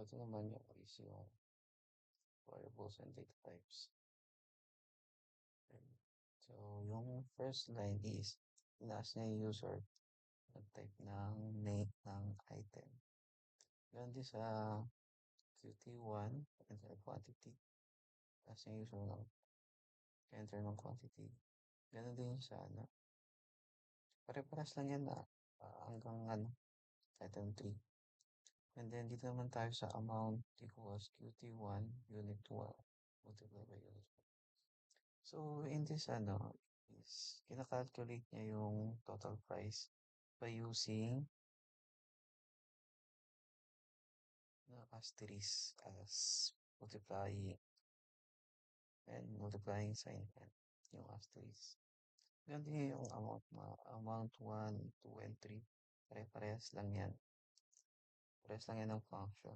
ito naman yung variables and data types. Okay. So, yung first line is, inaas niya yung user nag-type ng name ng item. Ganun din sa Qt1, enter quantity. Inaas niya yung user ng enter ng quantity. Ganun din sa pare-paras lang yan na hanggang item 3. And then dito naman tayo sa amount equals Qt1 unit 1 multiplied by unit 1. So in this is kina-calculate niya yung total price by using asterisk as multiplying and multiplying sign and yung asterisk. Ganun din yung amount 1, 2, and 3. Pare-parehas lang yan. Parehas lang yan ng function.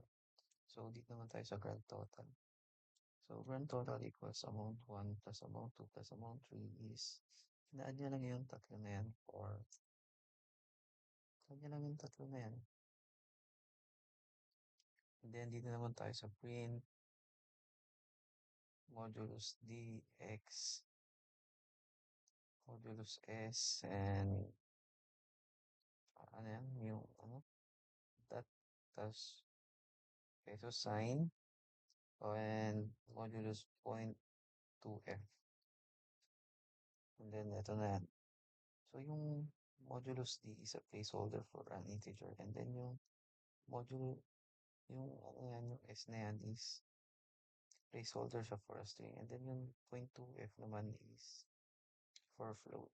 So, dito naman tayo sa grand total. So, grand total equals amount 1 plus amount 2 plus amount 3 is, hinaan niya lang yung tatlo na yan or, hinaan niya lang yung tatlo na yan. And then, dito naman tayo sa print, modulus d, x, modulus s, and, that, tas, peso sign, and modulus point 2f. And then, ito na yan. So, yung modulus d is a placeholder for an integer. And then, yung module, yung yung s na yan is placeholder siya for a string. And then, yung point 2f naman is for float.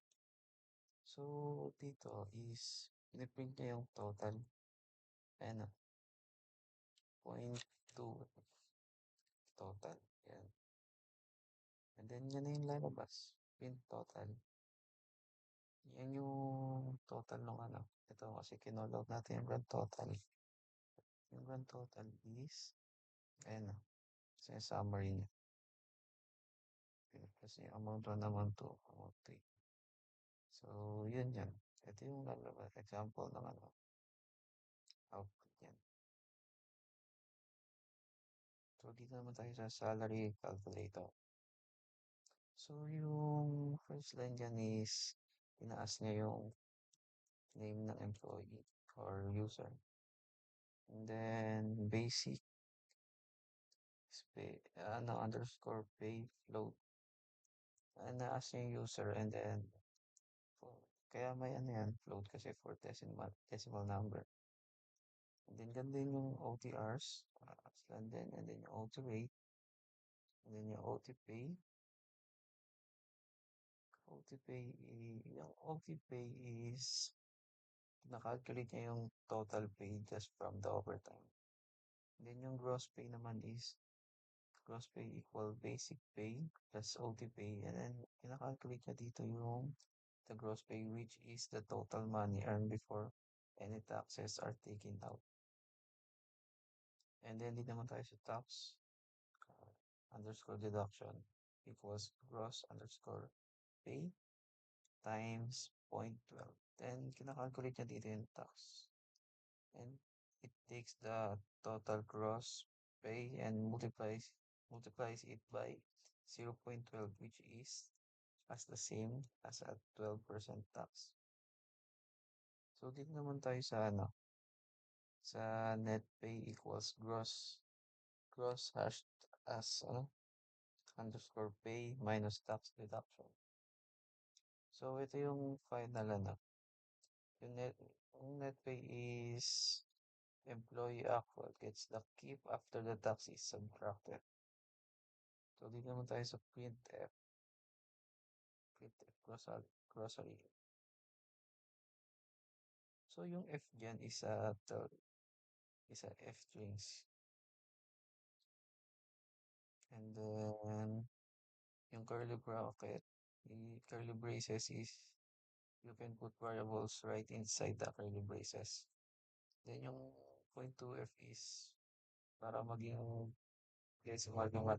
So, dito is, piniprint niya yung total. Ayan na, point 2 total. Yan. And then, yan na yung lalabas. Print total. Yan yung total ng Ito kasi kinolog natin yung grand total. Yung grand total is, ayan na. Kasi summary niya. Okay, kasi amount 1, amount 2, amount 3. So, yun yan. Ito yung lalabas. Example ng output yan. So, dito naman tayo sa salary calculator. So, yung first line dyan is, inaas niya yung name ng employee or user. And then, basic pay, underscore pay float. Inaas niya yung user and then, kaya may float kasi for decimal number. And then, ganun yung OTRs, and then yung OT rate, and then yung OT pay. Yung OT pay is, na-calculate niya yung total pay just from the overtime. And then yung gross pay naman is, gross pay equal basic pay plus OT pay. And then, kina-calculate niya dito yung the gross pay, which is the total money earned before any taxes are taken out. And then, dito naman tayo sa tax, underscore deduction equals gross underscore pay times 0.12. Then, kinakalculate niya dito yung tax. And it takes the total gross pay and multiplies it by 0.12, which is as the same as a 12% tax. So, dito naman tayo sa sa net pay equals gross hashed as underscore pay minus tax deduction. So, ito yung final yung net pay is employee actual gets the keep after the tax is subtracted. So, dito naman tayo sa printf grocery. So, yung f dyan is a f strings. And then, yung curly bracket, curly braces is you can put variables right inside the curly braces. Then yung point 2f is para maging decimal yung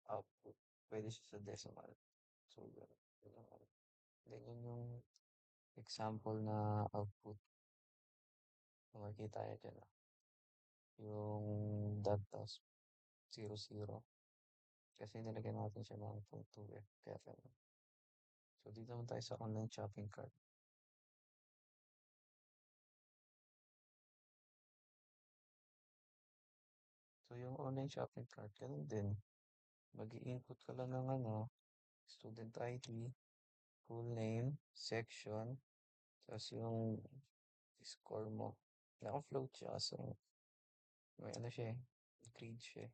output. Pwede siya sa decimal. So, then yun yung example na output na makikita nyo dyan. yung dot tas 00. Kasi nilagyan natin siya ng 2F. Kaya ganun. So, dito naman tayo sa online shopping cart. So, yung online shopping cart, ganun din. Mag-i-input ka lang ng ano, student ID, full name, section, tapos yung score mo. Naka-float siya kasi may ano siya eh, grade siya eh.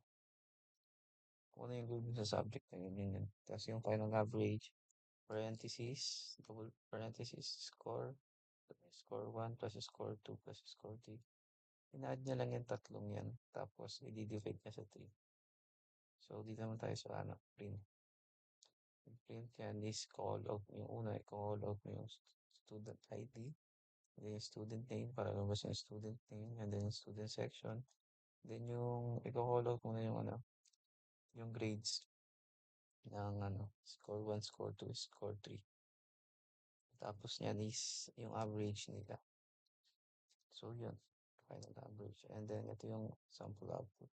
Kung ano yung grade mo sa subject na yun, yun. Tapos yung final average, parentheses, double parentheses, score, score 1 plus score 2 plus score 3. Ina-add niya lang yung tatlong yan. Tapos, i-divide niya sa 3. So, dito naman tayo sa ano, print. Yung print yan is call out mo yung una, i-call out mo yung student ID, then yung student name para lumabas yung student name, and then yung student section. Then yung i-call out mo na yung ano, yung grades ng ano, score 1, score 2, score 3. Tapos yan is yung average nila. So, yun. Final average. And then, ito yung sample output.